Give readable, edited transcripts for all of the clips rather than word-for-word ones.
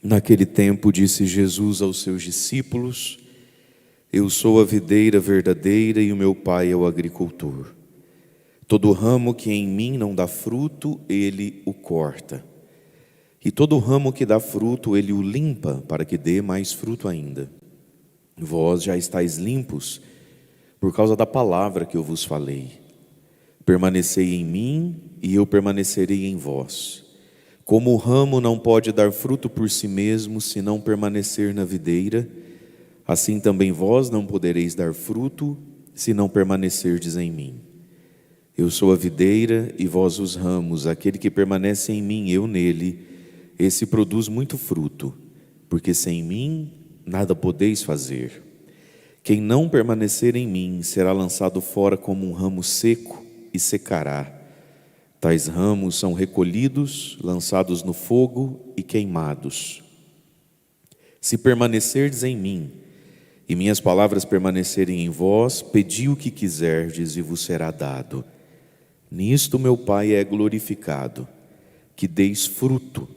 Naquele tempo disse Jesus aos seus discípulos: Eu sou a videira verdadeira e o meu Pai é o agricultor. Todo ramo que em mim não dá fruto, ele o corta. E todo ramo que dá fruto, ele o limpa, para que dê mais fruto ainda. Vós já estáis limpos, por causa da palavra que eu vos falei. Permanecei em mim, e eu permanecerei em vós. Como o ramo não pode dar fruto por si mesmo, se não permanecer na videira, assim também vós não podereis dar fruto, se não permanecerdes em mim. Eu sou a videira e vós os ramos. Aquele que permanece em mim, eu nele, esse produz muito fruto, porque sem mim nada podeis fazer. Quem não permanecer em mim será lançado fora como um ramo seco e secará. Tais ramos são recolhidos, lançados no fogo e queimados. Se permanecerdes em mim, e minhas palavras permanecerem em vós, pedi o que quiserdes e vos será dado. Nisto meu Pai é glorificado, que deis fruto,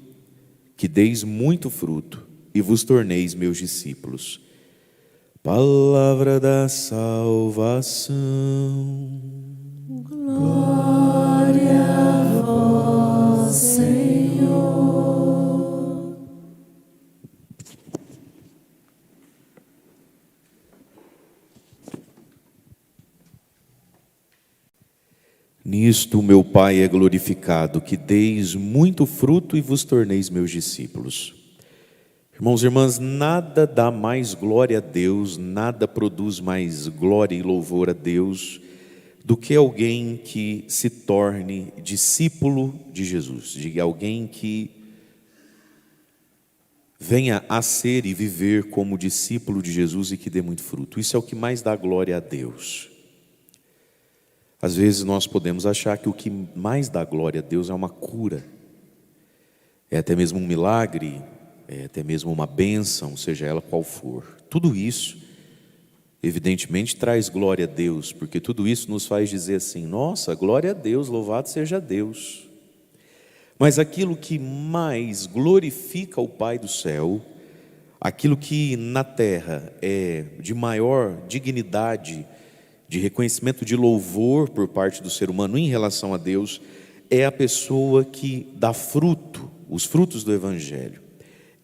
que deis muito fruto, e vos torneis meus discípulos. Palavra da salvação. Glória a vós, Senhor. Nisto meu Pai é glorificado, que deis muito fruto e vos torneis meus discípulos. Irmãos e irmãs, nada dá mais glória a Deus, nada produz mais glória e louvor a Deus do que alguém que se torne discípulo de Jesus, de alguém que venha a ser e viver como discípulo de Jesus e que dê muito fruto. Isso é o que mais dá glória a Deus. Às vezes nós podemos achar que o que mais dá glória a Deus é uma cura, é até mesmo um milagre, é até mesmo uma bênção, seja ela qual for. Tudo isso, evidentemente, traz glória a Deus, porque tudo isso nos faz dizer assim: nossa, glória a Deus, louvado seja Deus. Mas aquilo que mais glorifica o Pai do céu, aquilo que na terra é de maior dignidade, de reconhecimento de louvor por parte do ser humano em relação a Deus, é a pessoa que dá fruto, os frutos do Evangelho,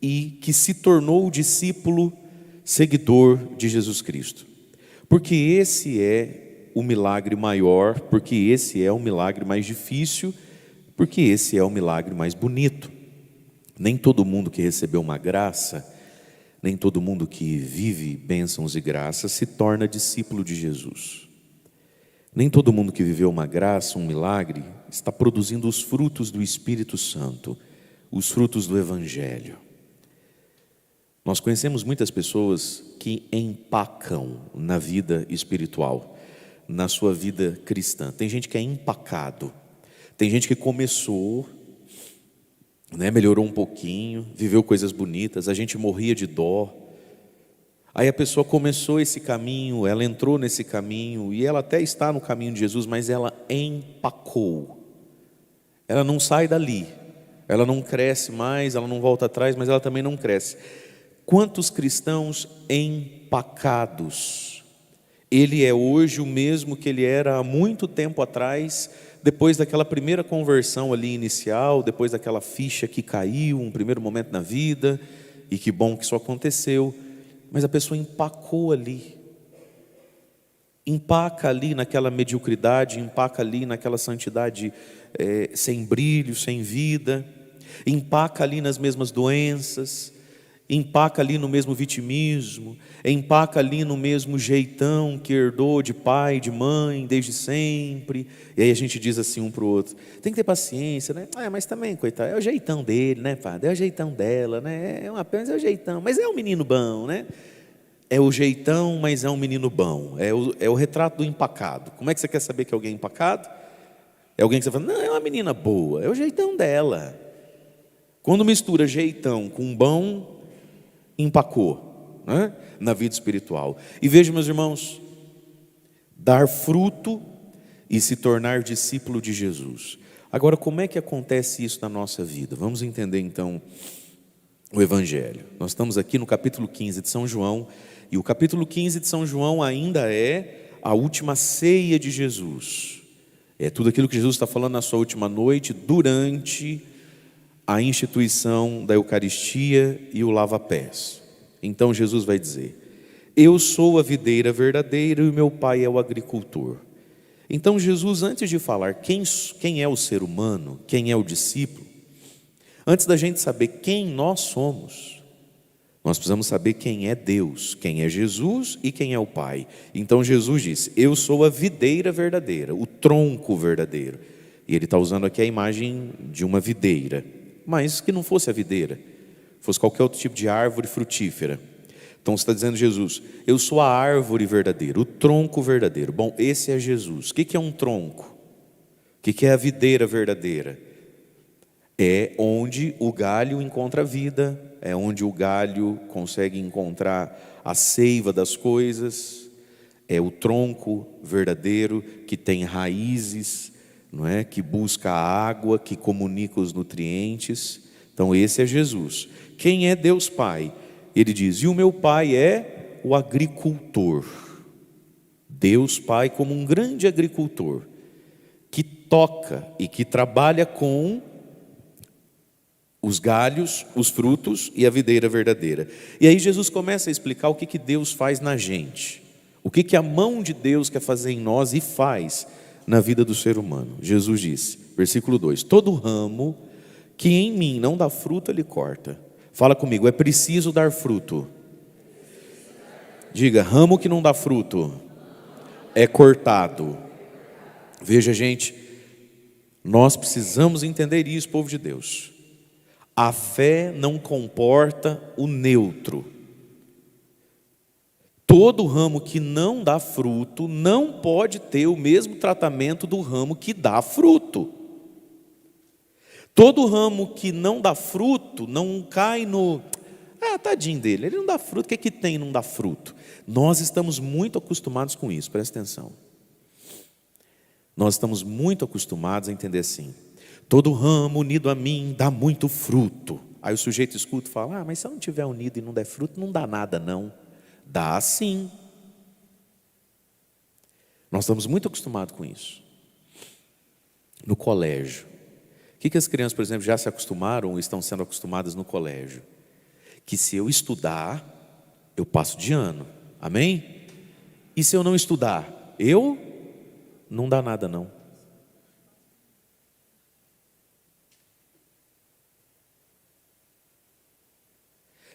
e que se tornou discípulo, seguidor de Jesus Cristo. Porque esse é o milagre maior, porque esse é o milagre mais difícil, porque esse é o milagre mais bonito. Nem todo mundo que recebeu uma graça, nem todo mundo que vive bênçãos e graças se torna discípulo de Jesus. Nem todo mundo que viveu uma graça, um milagre, está produzindo os frutos do Espírito Santo, os frutos do Evangelho. Nós conhecemos muitas pessoas que empacam na vida espiritual, na sua vida cristã. Tem gente que é empacado, tem gente que começou, melhorou um pouquinho, viveu coisas bonitas, a gente morria de dó. Aí a pessoa começou esse caminho, ela entrou nesse caminho, e ela até está no caminho de Jesus, mas ela empacou. Ela não sai dali, ela não cresce mais, ela não volta atrás, mas ela também não cresce. Quantos cristãos empacados? Ele é hoje o mesmo que ele era há muito tempo atrás, depois daquela primeira conversão ali inicial, depois daquela ficha que caiu, um primeiro momento na vida, e que bom que isso aconteceu, mas a pessoa empacou ali, empaca ali naquela mediocridade, empaca ali naquela santidade sem brilho, sem vida, empaca ali nas mesmas doenças, empaca ali no mesmo vitimismo, empaca ali no mesmo jeitão que herdou de pai, de mãe, desde sempre. E aí a gente diz assim um para o outro: tem que ter paciência, né? Mas também, coitado, é o jeitão dele, né, padre? É o jeitão dela, né? É uma pena, é o jeitão, mas é um menino bom, né? É o jeitão, mas é um menino bom. É o retrato do empacado. Como é que você quer saber que é alguém empacado? É alguém que você fala: não, é uma menina boa, é o jeitão dela. Quando mistura jeitão com bom, empacou, né? Na vida espiritual. E veja, meus irmãos, dar fruto e se tornar discípulo de Jesus. Agora, como é que acontece isso na nossa vida? Vamos entender então o Evangelho. Nós estamos aqui no capítulo 15 de São João, e o capítulo 15 de São João ainda é a última ceia de Jesus. É tudo aquilo que Jesus está falando na sua última noite, durante a instituição da Eucaristia e o lava-pés. Então Jesus vai dizer: eu sou a videira verdadeira e o meu pai é o agricultor. Então Jesus, antes de falar quem é o ser humano, quem é o discípulo, antes da gente saber quem nós somos, nós precisamos saber quem é Deus, quem é Jesus e quem é o Pai. Então Jesus disse: eu sou a videira verdadeira, o tronco verdadeiro. E ele está usando aqui a imagem de uma videira, mas que não fosse a videira, fosse qualquer outro tipo de árvore frutífera. Então você está dizendo: Jesus, eu sou a árvore verdadeira, o tronco verdadeiro. Bom, esse é Jesus. O que é um tronco? O que é a videira verdadeira? É onde o galho encontra vida, é onde o galho consegue encontrar a seiva das coisas. É o tronco verdadeiro que tem raízes, não é? Que busca a água, que comunica os nutrientes. Então esse é Jesus. Quem é Deus Pai? Ele diz: e o meu pai é o agricultor. Deus Pai como um grande agricultor, que toca e que trabalha com os galhos, os frutos e a videira verdadeira. E aí Jesus começa a explicar o que Deus faz na gente, o que a mão de Deus quer fazer em nós e faz na vida do ser humano. Jesus disse, versículo 2: todo ramo que em mim não dá fruto, ele corta. Fala comigo: é preciso dar fruto. Diga: ramo que não dá fruto é cortado. Veja, gente, nós precisamos entender isso, povo de Deus. A fé não comporta o neutro. Todo ramo que não dá fruto não pode ter o mesmo tratamento do ramo que dá fruto. Todo ramo que não dá fruto não cai no: tadinho dele, ele não dá fruto, o que tem não dá fruto? Nós estamos muito acostumados com isso, presta atenção. Nós estamos muito acostumados a entender assim: todo ramo unido a mim dá muito fruto. Aí o sujeito escuta e fala: mas se eu não tiver unido e não der fruto, não dá nada não. Dá sim. Nós estamos muito acostumados com isso. No colégio, o que as crianças, por exemplo, já se acostumaram ou estão sendo acostumadas no colégio? Que se eu estudar, eu passo de ano. Amém? E se eu não estudar, não dá nada não.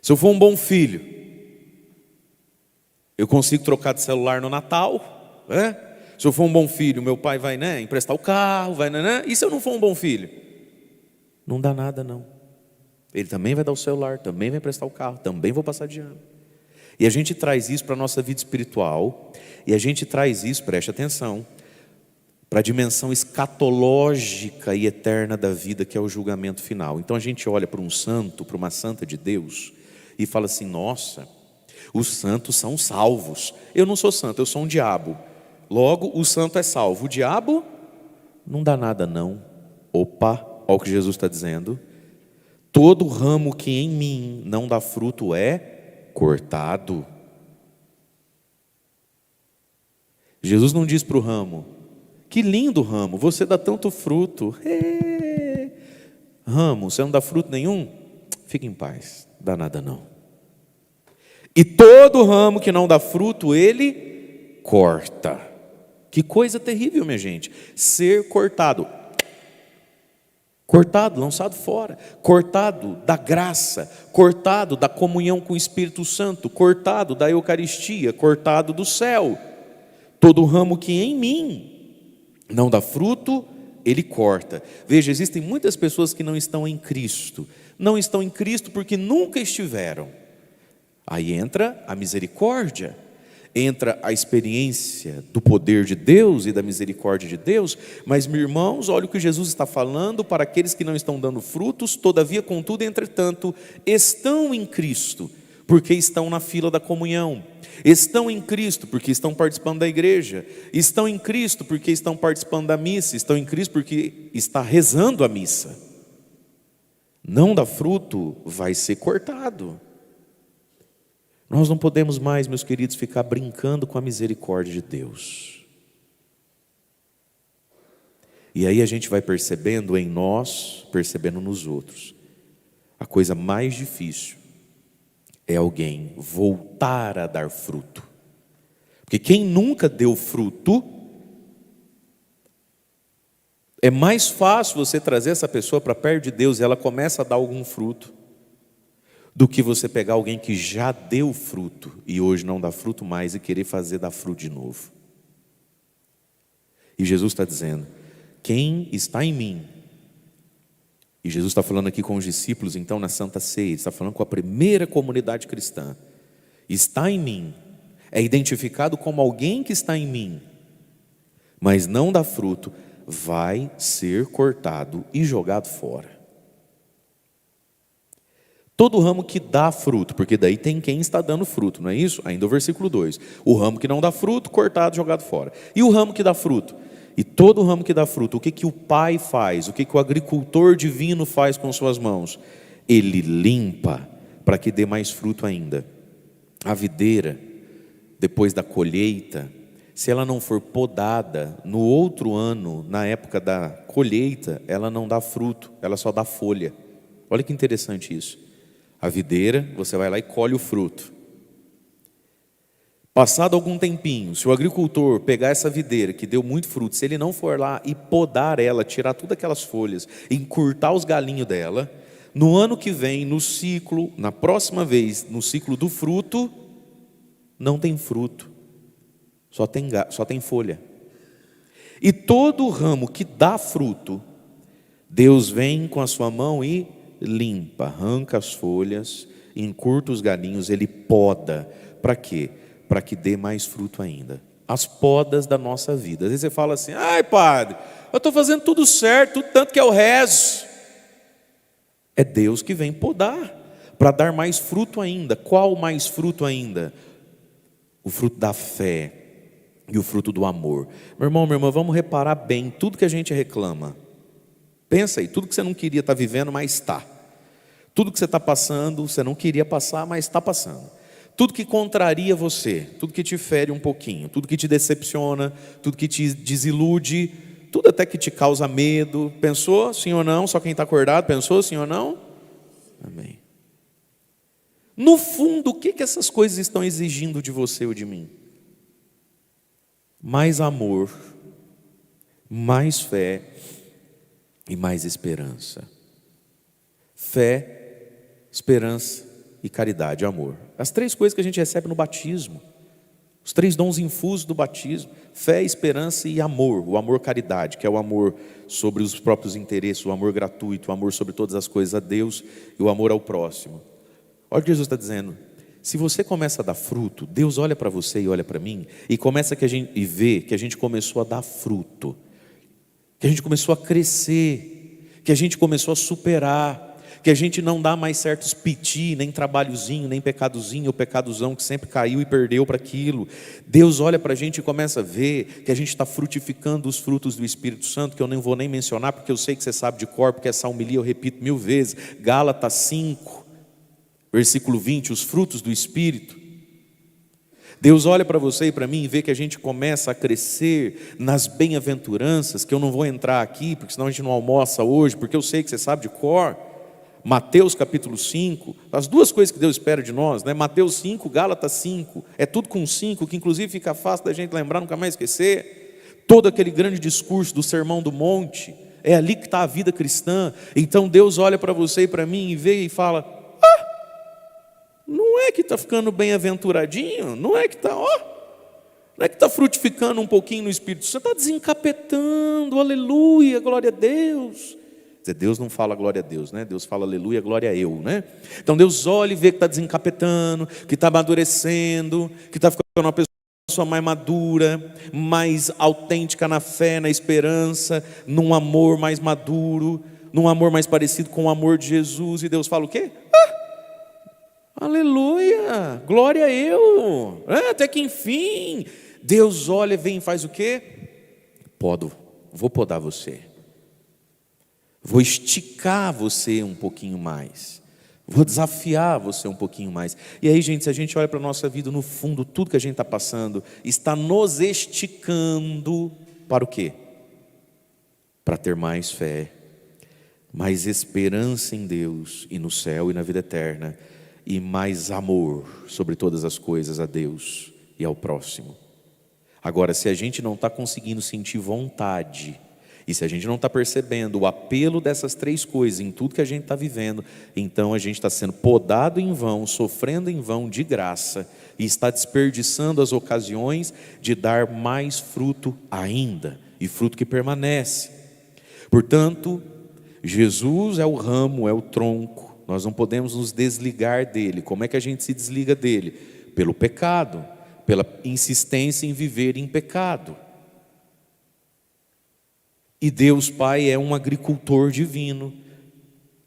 Se eu for um bom filho, eu consigo trocar de celular no Natal, né? Se eu for um bom filho, meu pai vai, emprestar o carro, e se eu não for um bom filho? Não dá nada não. Ele também vai dar o celular, também vai emprestar o carro, também vou passar de ano. E a gente traz isso para a nossa vida espiritual, e a gente traz isso, preste atenção, para a dimensão escatológica e eterna da vida, que é o julgamento final. Então a gente olha para um santo, para uma santa de Deus, e fala assim: nossa, os santos são salvos. Eu não sou santo, eu sou um diabo. Logo, o santo é salvo, o diabo não dá nada não. Opa, olha o que Jesus está dizendo: todo ramo que em mim não dá fruto é cortado. Jesus não diz para o ramo: que lindo ramo, você dá tanto fruto. Ramo, você não dá fruto nenhum? Fique em paz, dá nada não. E todo ramo que não dá fruto, ele corta. Que coisa terrível, minha gente, ser cortado. Cortado, lançado fora, cortado da graça, cortado da comunhão com o Espírito Santo, cortado da Eucaristia, cortado do céu. Todo ramo que em mim não dá fruto, ele corta. Veja, existem muitas pessoas que não estão em Cristo. Não estão em Cristo porque nunca estiveram. Aí entra a misericórdia, entra a experiência do poder de Deus e da misericórdia de Deus. Mas, meus irmãos, olha o que Jesus está falando para aqueles que não estão dando frutos. Todavia, contudo, entretanto, estão em Cristo, porque estão na fila da comunhão. Estão em Cristo porque estão participando da igreja. Estão em Cristo porque estão participando da missa. Estão em Cristo porque está rezando a missa. não dá fruto, vai ser cortado. Nós não podemos mais, meus queridos, ficar brincando com a misericórdia de Deus. E aí a gente vai percebendo em nós, percebendo nos outros. A coisa mais difícil é alguém voltar a dar fruto. Porque quem nunca deu fruto, é mais fácil você trazer essa pessoa para perto de Deus e ela começa a dar algum fruto, do que você pegar alguém que já deu fruto e hoje não dá fruto mais e querer fazer dar fruto de novo. E Jesus está dizendo, quem está em mim, e Jesus está falando aqui com os discípulos então na Santa Ceia, está falando com a primeira comunidade cristã, está em mim, é identificado como alguém que está em mim, mas não dá fruto, vai ser cortado e jogado fora. Todo ramo que dá fruto, porque daí tem quem está dando fruto, não é isso? Ainda o versículo 2. O ramo que não dá fruto, cortado, jogado fora. E o ramo que dá fruto? E todo ramo que dá fruto, o que que o Pai faz? O que que o agricultor divino faz com suas mãos? Ele limpa para que dê mais fruto ainda. A videira, depois da colheita, se ela não for podada, no outro ano, na época da colheita, ela não dá fruto, ela só dá folha. Olha que interessante isso. A videira, você vai lá e colhe o fruto. Passado algum tempinho, se o agricultor pegar essa videira que deu muito fruto, se ele não for lá e podar ela, tirar todas aquelas folhas, encurtar os galinhos dela, no ano que vem, no ciclo, na próxima vez, no ciclo do fruto, não tem fruto, só tem folha. E todo ramo que dá fruto, Deus vem com a sua mão e limpa, arranca as folhas, encurta os galinhos, Ele poda. Para quê? Para que dê mais fruto ainda. As podas da nossa vida. Às vezes você fala assim, ai padre, eu estou fazendo tudo certo, tudo tanto que eu rezo. É Deus que vem podar, para dar mais fruto ainda. Qual mais fruto ainda? O fruto da fé e o fruto do amor. Meu irmão, minha irmã, vamos reparar bem tudo que a gente reclama. Pensa aí, tudo que você não queria estar vivendo, mas está. Tudo que você está passando, você não queria passar, mas está passando. Tudo que contraria você, tudo que te fere um pouquinho, tudo que te decepciona, tudo que te desilude, tudo até que te causa medo. Pensou, sim ou não? Só quem está acordado, pensou, sim ou não? Amém. No fundo, o que essas coisas estão exigindo de você ou de mim? Mais amor, mais fé e mais esperança. Fé, esperança e caridade, amor. As três coisas que a gente recebe no batismo. Os três dons infusos do batismo. Fé, esperança e amor. O amor caridade, que é o amor sobre os próprios interesses, o amor gratuito, o amor sobre todas as coisas a Deus e o amor ao próximo. Olha o que Jesus está dizendo. Se você começa a dar fruto, Deus olha para você e olha para mim e começa e vê que a gente começou a dar fruto, que a gente começou a crescer, que a gente começou a superar, que a gente não dá mais certos piti, nem trabalhozinho, nem pecadozinho ou pecadozão que sempre caiu e perdeu para aquilo. Deus olha para a gente e começa a ver que a gente está frutificando os frutos do Espírito Santo, que eu nem vou nem mencionar, porque eu sei que você sabe de cor, porque essa homilia eu repito 1000 vezes. Gálatas 5, versículo 20, os frutos do Espírito. Deus olha para você e para mim e vê que a gente começa a crescer nas bem-aventuranças, que eu não vou entrar aqui, porque senão a gente não almoça hoje, porque eu sei que você sabe de cor. Mateus capítulo 5, as duas coisas que Deus espera de nós, né? Mateus 5, Gálatas 5, é tudo com 5, que inclusive fica fácil da gente lembrar, nunca mais esquecer. Todo aquele grande discurso do Sermão do Monte, é ali que está a vida cristã. Então Deus olha para você e para mim e vê e fala, não é que está ficando bem-aventuradinho, não é que está, não é que está frutificando um pouquinho no Espírito Santo, está desencapetando, aleluia, glória a Deus. Deus não fala glória a Deus, né? Deus fala aleluia, glória a eu, né? Então Deus olha e vê que está desencapetando, que está amadurecendo, que está ficando uma pessoa mais madura, mais autêntica na fé, na esperança, num amor mais maduro, num amor mais parecido com o amor de Jesus. E Deus fala o quê? Aleluia, glória a eu, até que enfim. Deus olha, vem e faz o quê? Vou podar você. Vou esticar você um pouquinho mais. Vou desafiar você um pouquinho mais. E aí, gente, se a gente olha para a nossa vida, no fundo, tudo que a gente está passando está nos esticando para o quê? Para ter mais fé, mais esperança em Deus e no céu e na vida eterna, e mais amor sobre todas as coisas a Deus e ao próximo. Agora, se a gente não está conseguindo sentir vontade, e se a gente não está percebendo o apelo dessas três coisas em tudo que a gente está vivendo, então a gente está sendo podado em vão, sofrendo em vão de graça, e está desperdiçando as ocasiões de dar mais fruto ainda, e fruto que permanece. Portanto, Jesus é o ramo, é o tronco, nós não podemos nos desligar dele. Como é que a gente se desliga dele? Pelo pecado, pela insistência em viver em pecado. E Deus Pai é um agricultor divino,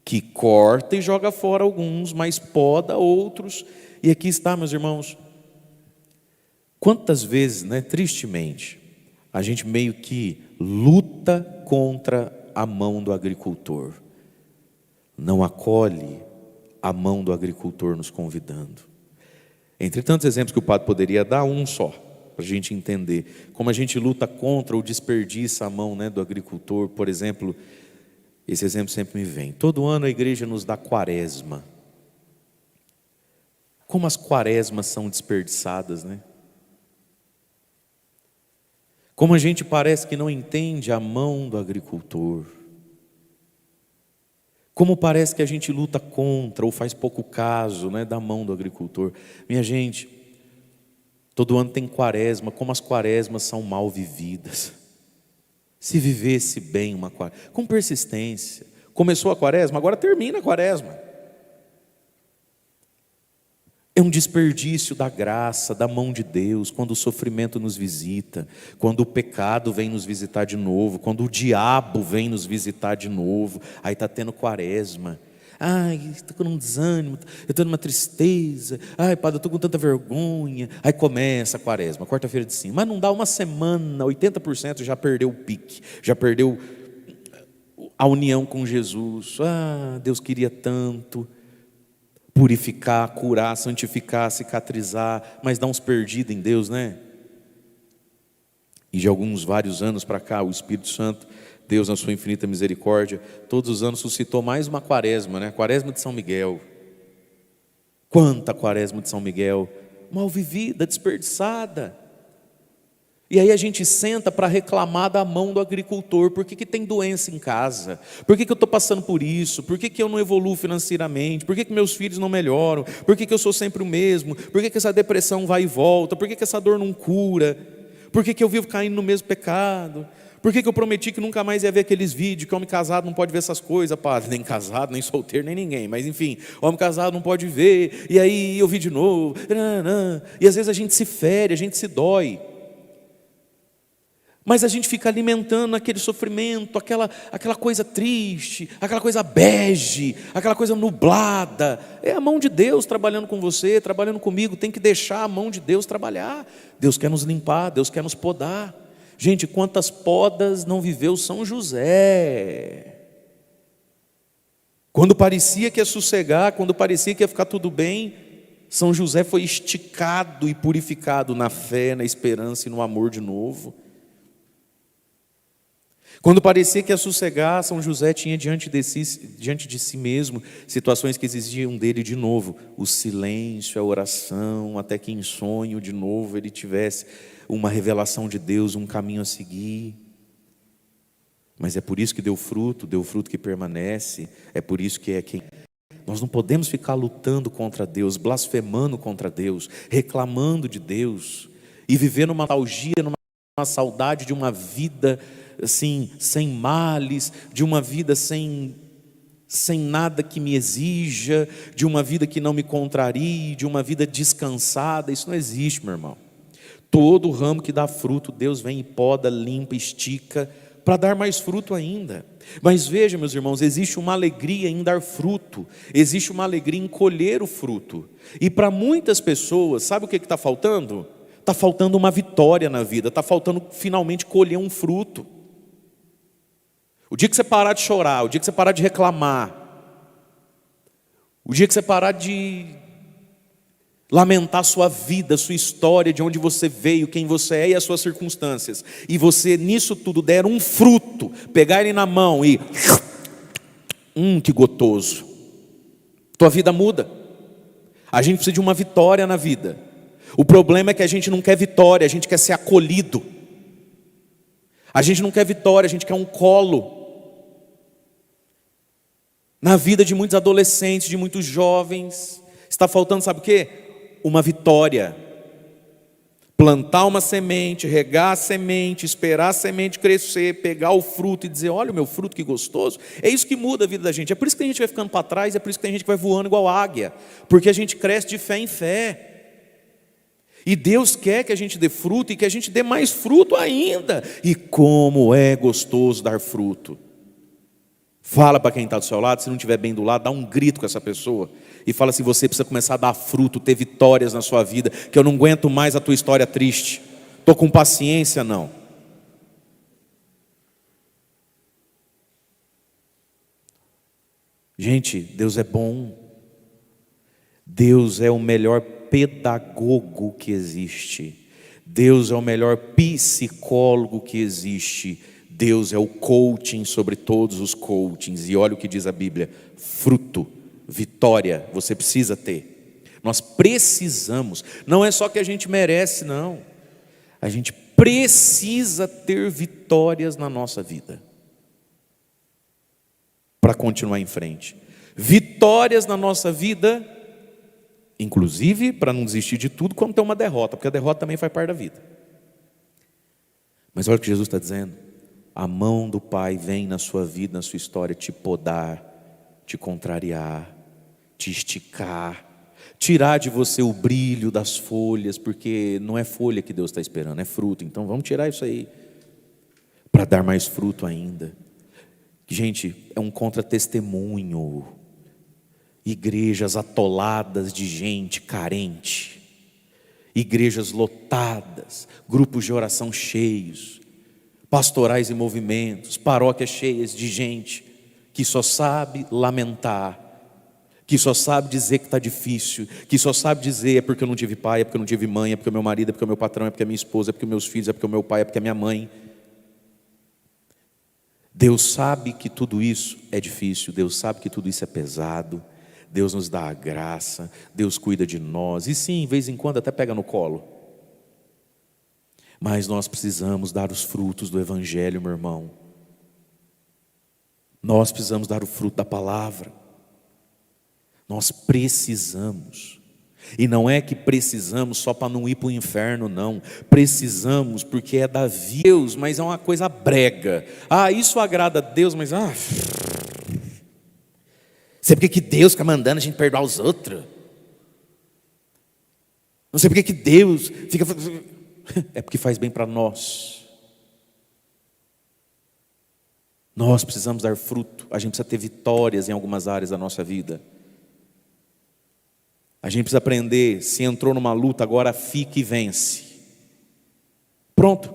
que corta e joga fora alguns, mas poda outros. E aqui está, meus irmãos, quantas vezes, tristemente, a gente meio que luta contra a mão do agricultor, não acolhe a mão do agricultor nos convidando. Entre tantos exemplos que o padre poderia dar, um só, para a gente entender como a gente luta contra ou desperdiça a mão do agricultor. Por exemplo, esse exemplo sempre me vem. Todo ano a igreja nos dá quaresma. Como as quaresmas são desperdiçadas, Como a gente parece que não entende a mão do agricultor. Como parece que a gente luta contra ou faz pouco caso da mão do agricultor. Minha gente, todo ano tem quaresma, como as quaresmas são mal vividas. Se vivesse bem uma quaresma, com persistência. Começou a quaresma, agora termina a quaresma. É um desperdício da graça, da mão de Deus, quando o sofrimento nos visita, quando o pecado vem nos visitar de novo, quando o diabo vem nos visitar de novo, aí está tendo quaresma. Ai, estou com um desânimo, eu estou numa tristeza, ai padre, eu estou com tanta vergonha. Aí começa a quaresma, quarta-feira de cinza, mas não dá uma semana, 80% já perdeu o pique, já perdeu a união com Jesus. Deus queria tanto purificar, curar, santificar, cicatrizar, mas dá uns perdidos em Deus, E de vários anos para cá, o Espírito Santo, Deus na sua infinita misericórdia, todos os anos suscitou mais uma quaresma, a quaresma de São Miguel. Quanta quaresma de São Miguel, mal vivida, desperdiçada. E aí a gente senta para reclamar da mão do agricultor. Por que tem doença em casa? Por que eu estou passando por isso? Por que eu não evoluo financeiramente? Por que meus filhos não melhoram? Por que eu sou sempre o mesmo? Por que essa depressão vai e volta? Por que essa dor não cura? Por que eu vivo caindo no mesmo pecado? Por que eu prometi que nunca mais ia ver aqueles vídeos, que homem casado não pode ver essas coisas, padre? Nem casado, nem solteiro, nem ninguém. Mas enfim, homem casado não pode ver. E aí eu vi de novo. E às vezes a gente se fere, a gente se dói. Mas a gente fica alimentando aquele sofrimento, aquela coisa triste, aquela coisa bege, aquela coisa nublada. É a mão de Deus trabalhando com você, trabalhando comigo. Tem que deixar a mão de Deus trabalhar. Deus quer nos limpar, Deus quer nos podar. Gente, quantas podas não viveu São José? Quando parecia que ia sossegar, quando parecia que ia ficar tudo bem, São José foi esticado e purificado na fé, na esperança e no amor de novo. Quando parecia que ia sossegar, São José tinha diante de si mesmo situações que exigiam dele de novo o silêncio, a oração, até que em sonho de novo ele tivesse uma revelação de Deus, um caminho a seguir. Mas é por isso que deu fruto que permanece, é por isso que é quem... Nós não podemos ficar lutando contra Deus, blasfemando contra Deus, reclamando de Deus e viver numa nostalgia, numa saudade de uma vida assim, sem males, de uma vida sem nada que me exija, de uma vida que não me contrarie, de uma vida descansada. Isso não existe, meu irmão. Todo ramo que dá fruto, Deus vem e poda, limpa, estica, para dar mais fruto ainda. Mas veja, meus irmãos, existe uma alegria em dar fruto, existe uma alegria em colher o fruto. E para muitas pessoas, sabe o que está faltando? Está faltando uma vitória na vida, está faltando finalmente colher um fruto. O dia que você parar de chorar, o dia que você parar de reclamar, o dia que você parar de lamentar a sua vida, a sua história, de onde você veio, quem você é e as suas circunstâncias, e você nisso tudo der um fruto, pegar ele na mão e que gostoso, tua vida muda. A gente precisa de uma vitória na vida. O problema é que a gente não quer vitória, a gente quer ser acolhido. A gente não quer vitória, a gente quer um colo. Na vida de muitos adolescentes, de muitos jovens, está faltando, sabe o quê? Uma vitória. Plantar uma semente, regar a semente, esperar a semente crescer, pegar o fruto e dizer, olha o meu fruto, que gostoso. É isso que muda a vida da gente. É por isso que tem gente que vai ficando para trás, é por isso que tem gente que vai voando igual águia. Porque a gente cresce de fé em fé. E Deus quer que a gente dê fruto e que a gente dê mais fruto ainda. E como é gostoso dar fruto. Fala para quem está do seu lado, se não estiver bem do lado, dá um grito com essa pessoa. E fala assim, você precisa começar a dar fruto, ter vitórias na sua vida, que eu não aguento mais a tua história triste. Estou com paciência, não. Gente, Deus é bom. Deus é o melhor pedagogo que existe. Deus é o melhor psicólogo que existe. Deus é o coaching sobre todos os coachings. E olha o que diz a Bíblia: fruto, vitória, você precisa ter. Nós precisamos. Não é só que a gente merece, não. A gente precisa ter vitórias na nossa vida para continuar em frente. Vitórias na nossa vida, inclusive para não desistir de tudo quando tem uma derrota, porque a derrota também faz parte da vida. Mas olha o que Jesus está dizendo: a mão do Pai vem na sua vida, na sua história, te podar, te contrariar, te esticar, tirar de você o brilho das folhas, porque não é folha que Deus está esperando, é fruto. Então vamos tirar isso aí, para dar mais fruto ainda. Gente, é um contra-testemunho. Igrejas atoladas de gente carente, igrejas lotadas, grupos de oração cheios, pastorais e movimentos, paróquias cheias de gente que só sabe lamentar, que só sabe dizer que está difícil, que só sabe dizer é porque eu não tive pai, é porque eu não tive mãe, é porque o meu marido, é porque o meu patrão, é porque a minha esposa, é porque os meus filhos, é porque o meu pai, é porque a minha mãe. Deus sabe que tudo isso é difícil, Deus sabe que tudo isso é pesado, Deus nos dá a graça, Deus cuida de nós, e sim, de vez em quando até pega no colo. Mas nós precisamos dar os frutos do Evangelho, meu irmão. Nós precisamos dar o fruto da palavra. Nós precisamos. E não é que precisamos só para não ir para o inferno, não. Precisamos porque é da Deus, mas é uma coisa brega. Isso agrada a Deus, mas sei porque que Deus fica mandando a gente perdoar os outros. Não sei porque que Deus fica... É porque faz bem para nós. Nós precisamos dar fruto. A gente precisa ter vitórias em algumas áreas da nossa vida. A gente precisa aprender, se entrou numa luta, agora fica e vence. Pronto.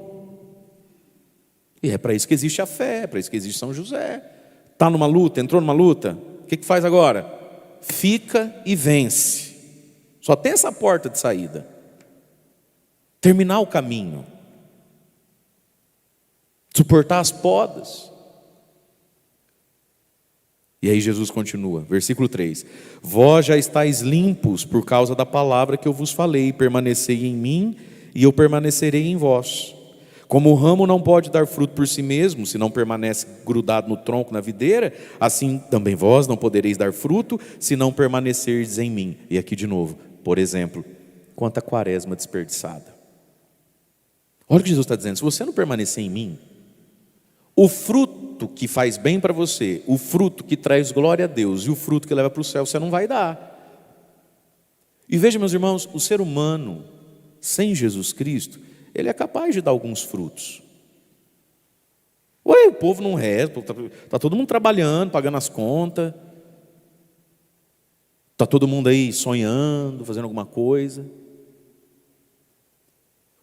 E é para isso que existe a fé, é para isso que existe São José. Está numa luta, entrou numa luta, o que faz agora? Fica e vence. Só tem essa porta de saída. Terminar o caminho. Suportar as podas. E aí Jesus continua, versículo 3: vós já estáis limpos por causa da palavra que eu vos falei, permanecei em mim e eu permanecerei em vós. Como o ramo não pode dar fruto por si mesmo, se não permanece grudado no tronco, na videira, assim também vós não podereis dar fruto, se não permanecerdes em mim. E aqui de novo, por exemplo, quanta quaresma desperdiçada. Olha o que Jesus está dizendo: se você não permanecer em mim, o fruto que faz bem para você, o fruto que traz glória a Deus e o fruto que leva para o céu, você não vai dar. E veja, meus irmãos, o ser humano sem Jesus Cristo, ele é capaz de dar alguns frutos. Ué, o povo não reza, está todo mundo trabalhando, pagando as contas, está todo mundo aí sonhando, fazendo alguma coisa.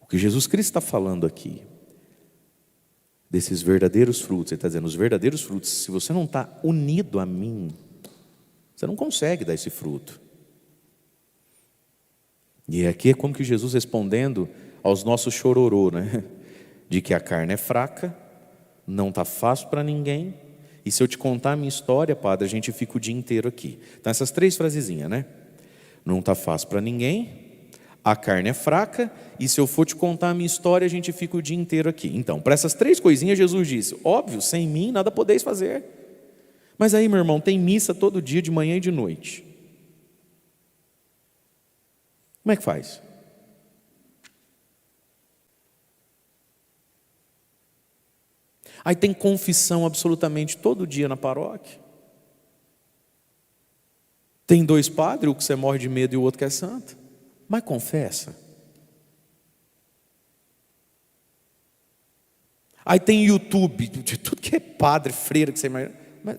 O que Jesus Cristo está falando aqui: desses verdadeiros frutos. Ele está dizendo, os verdadeiros frutos, se você não está unido a mim, você não consegue dar esse fruto. E aqui é como que Jesus respondendo aos nossos chororô, né? De que a carne é fraca, não está fácil para ninguém. E se eu te contar a minha história, padre, a gente fica o dia inteiro aqui. Então essas 3 frasezinhas, né? Não está fácil para ninguém, a carne é fraca, e se eu for te contar a minha história, a gente fica o dia inteiro aqui. Então, para essas 3 coisinhas, Jesus disse, óbvio, sem mim nada podeis fazer. Mas aí, meu irmão, tem missa todo dia, de manhã e de noite. Como é que faz? Aí tem confissão absolutamente todo dia na paróquia. Tem 2 padres, o que você morre de medo e o outro que é santo. Mas confessa. Aí tem YouTube, de tudo que é padre, freira, que você imagina. Mas,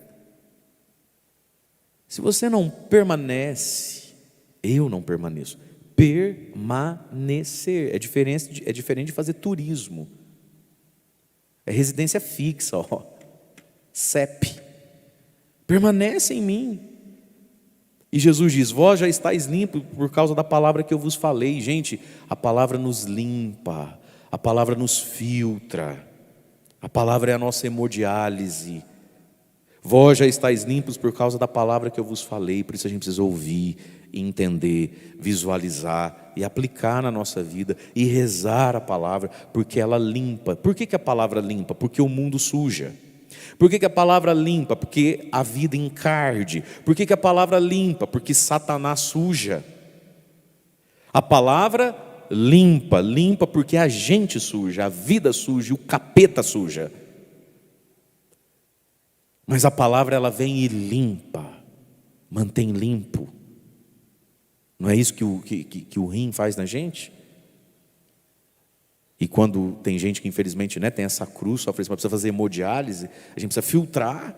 se você não permanece, eu não permaneço. Permanecer é diferente de fazer turismo. É residência fixa, ó. CEP. Permanece em mim. E Jesus diz, vós já estáis limpos por causa da palavra que eu vos falei. Gente, a palavra nos limpa, a palavra nos filtra, a palavra é a nossa hemodiálise. Vós já estáis limpos por causa da palavra que eu vos falei. Por isso a gente precisa ouvir, entender, visualizar e aplicar na nossa vida e rezar a palavra, porque ela limpa. Por que a palavra limpa? Porque o mundo suja. Por que a palavra limpa? Porque a vida encarde. Por que a palavra limpa? Porque Satanás suja. A palavra limpa porque a gente suja, a vida suja, o capeta suja. Mas a palavra ela vem e limpa, mantém limpo. Não é isso que o rim faz na gente? E quando tem gente que infelizmente, né, tem essa cruz, sofre, mas precisa fazer hemodiálise, a gente precisa filtrar.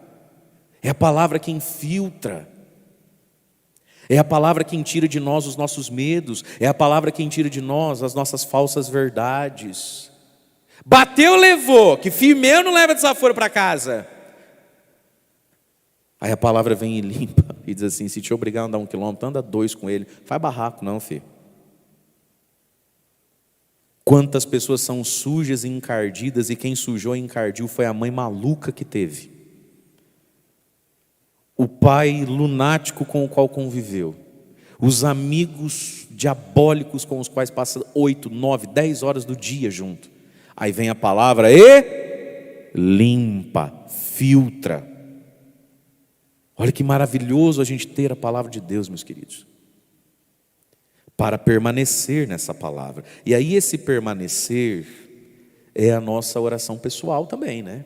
É a palavra que infiltra. É a palavra que tira de nós os nossos medos. É a palavra que tira de nós as nossas falsas verdades. Bateu, levou, que firmeu não leva desaforo para casa. Aí a palavra vem e limpa e diz assim, se te obrigar a andar 1 quilômetro, anda 2 com ele. Faz barraco não, filho. Quantas pessoas são sujas e encardidas, e quem sujou e encardiu foi a mãe maluca que teve. O pai lunático com o qual conviveu. Os amigos diabólicos com os quais passa 8, 9, 10 horas do dia junto. Aí vem a palavra e limpa, filtra. Olha que maravilhoso a gente ter a palavra de Deus, meus queridos. Para permanecer nessa palavra. E aí esse permanecer é a nossa oração pessoal também, né?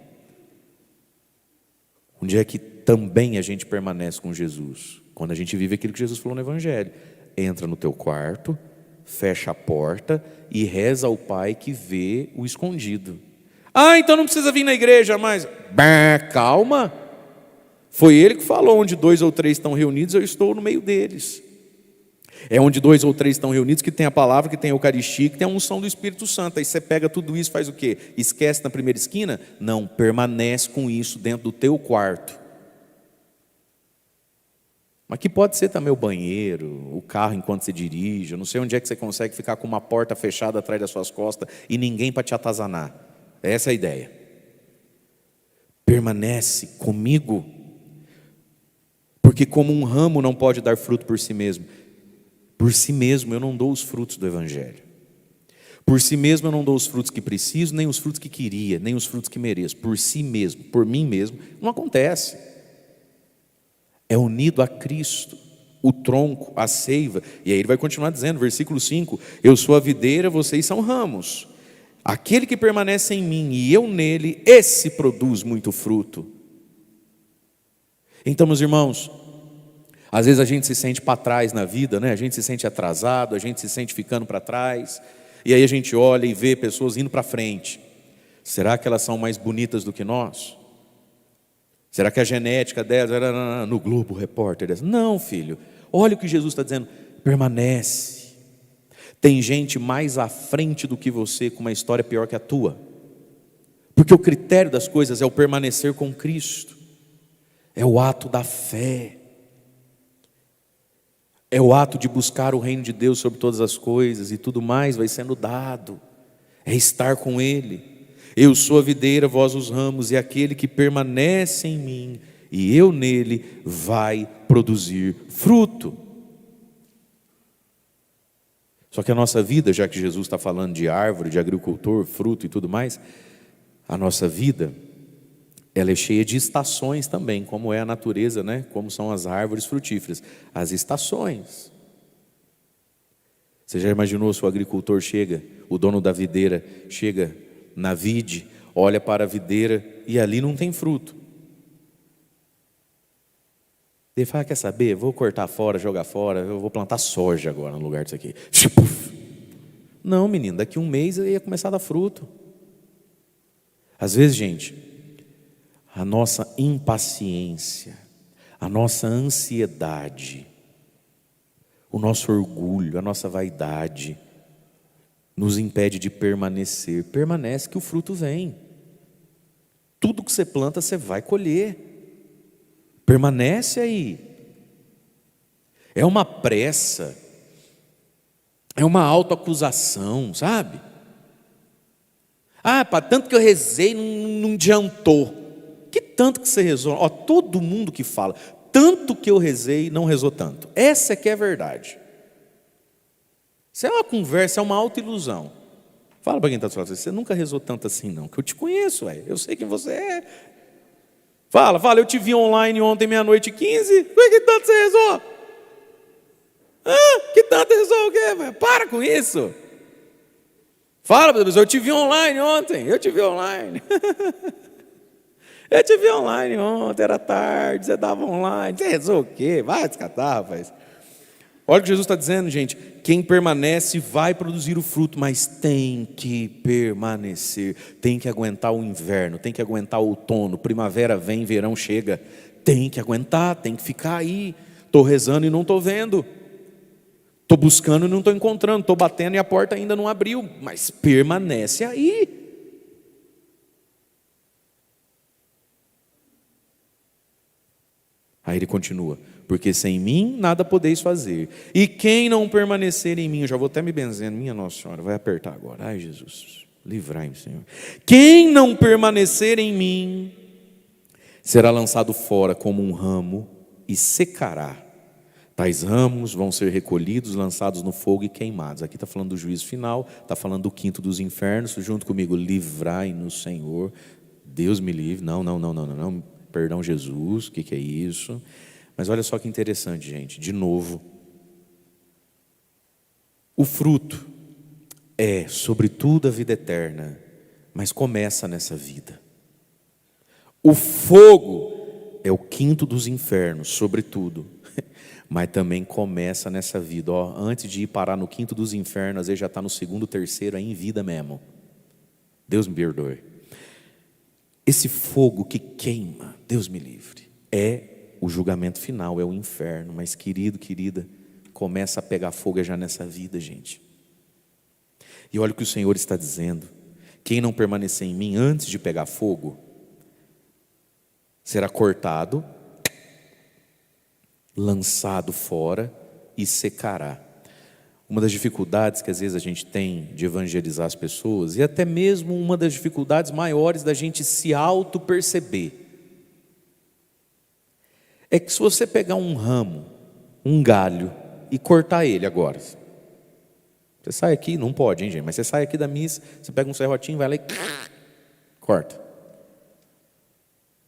Onde é que também a gente permanece com Jesus? Quando a gente vive aquilo que Jesus falou no Evangelho. Entra no teu quarto, fecha a porta e reza ao Pai que vê o escondido. Ah, então não precisa vir na igreja mais. Calma. Foi Ele que falou, onde 2 ou 3 estão reunidos, eu estou no meio deles. É onde 2 ou 3 estão reunidos que tem a palavra, que tem a Eucaristia, que tem a unção do Espírito Santo. Aí você pega tudo isso, faz o quê? Esquece na primeira esquina? Não, permanece com isso dentro do teu quarto. Mas que pode ser também o banheiro, o carro enquanto você dirige. Eu não sei onde é que você consegue ficar com uma porta fechada atrás das suas costas e ninguém para te atazanar. Essa é a ideia. Permanece comigo. Porque como um ramo não pode dar fruto por si mesmo eu não dou os frutos do Evangelho. Por si mesmo eu não dou os frutos que preciso, nem os frutos que queria, nem os frutos que mereço. Por si mesmo, por mim mesmo, não acontece. É unido a Cristo, o tronco, a seiva. E aí ele vai continuar dizendo, versículo 5, eu sou a videira, vocês são ramos. Aquele que permanece em mim e eu nele, esse produz muito fruto. Então, meus irmãos, às vezes a gente se sente para trás na vida, né? A gente se sente atrasado, a gente se sente ficando para trás. E aí a gente olha e vê pessoas indo para frente. Será que elas são mais bonitas do que nós? Será que a genética delas era no Globo Repórter? Não, filho. Olha o que Jesus está dizendo. Permanece. Tem gente mais à frente do que você com uma história pior que a tua. Porque o critério das coisas é o permanecer com Cristo, é o ato da fé, é o ato de buscar o reino de Deus sobre todas as coisas, e tudo mais vai sendo dado, é estar com Ele. Eu sou a videira, vós os ramos, e aquele que permanece em mim, e eu nele, vai produzir fruto. Só que a nossa vida, já que Jesus está falando de árvore, de agricultor, fruto e tudo mais, a nossa vida, ela é cheia de estações também, como é a natureza, né? Como são as árvores frutíferas, as estações. Você já imaginou se o agricultor chega, o dono da videira chega na vide, olha para a videira e ali não tem fruto. Ele fala, quer saber? Vou cortar fora, jogar fora, eu vou plantar soja agora no lugar disso aqui. Não, menino, daqui um mês ia começar a dar fruto. Às vezes, gente, a nossa impaciência, a nossa ansiedade, o nosso orgulho, a nossa vaidade, nos impede de permanecer. Permanece que o fruto vem. Tudo que você planta, você vai colher. Permanece aí. É uma pressa, é uma autoacusação, sabe? Ah, para tanto que eu rezei, não adiantou. Que tanto que você rezou? Ó, todo mundo que fala, tanto que eu rezei, não rezou tanto. Essa é que é a verdade. Isso é uma conversa, é uma autoilusão. Fala para quem está do seu lado, você nunca rezou tanto assim não, que eu te conheço, eu sei quem você é. Fala, eu te vi online ontem, 00:15, que tanto você rezou? Que tanto rezou o quê, velho? Para com isso. Fala para a pessoa, eu te vi online ontem, eu te vi online. Eu te vi online ontem, era tarde, você estava online, você rezou o quê? Vai descatar, rapaz. Olha o que Jesus está dizendo, gente, quem permanece vai produzir o fruto, mas tem que permanecer, tem que aguentar o inverno, tem que aguentar o outono, primavera vem, verão chega, tem que aguentar, tem que ficar aí. Estou rezando e não estou vendo, estou buscando e não estou encontrando, estou batendo e a porta ainda não abriu, mas permanece aí. Aí ele continua, porque sem mim nada podeis fazer, e quem não permanecer em mim, eu já vou até me benzendo, minha Nossa Senhora, vai apertar agora, ai Jesus, livrai-me Senhor, quem não permanecer em mim, será lançado fora como um ramo e secará, tais ramos vão ser recolhidos, lançados no fogo e queimados. Aqui está falando do juízo final, está falando do quinto dos infernos, junto comigo, livrai-nos Senhor, Deus me livre, não, perdão Jesus, o que é isso? Mas olha só que interessante, gente, de novo, o fruto é, sobretudo, a vida eterna, mas começa nessa vida. O fogo é o quinto dos infernos, sobretudo, mas também começa nessa vida. Ó, antes de ir parar no quinto dos infernos, às vezes já está no segundo, terceiro, é em vida mesmo. Deus me perdoe. Esse fogo que queima, Deus me livre, é o julgamento final, é o inferno. Mas querido, querida, começa a pegar fogo já nessa vida, gente. E olha o que o Senhor está dizendo, quem não permanecer em mim antes de pegar fogo, será cortado, lançado fora e secará. Uma das dificuldades que às vezes a gente tem de evangelizar as pessoas, e até mesmo uma das dificuldades maiores da gente se auto-perceber, é que se você pegar um ramo, um galho, e cortar ele agora, você sai aqui, não pode, hein, gente, mas você sai aqui da missa, você pega um serrotinho, vai lá e corta,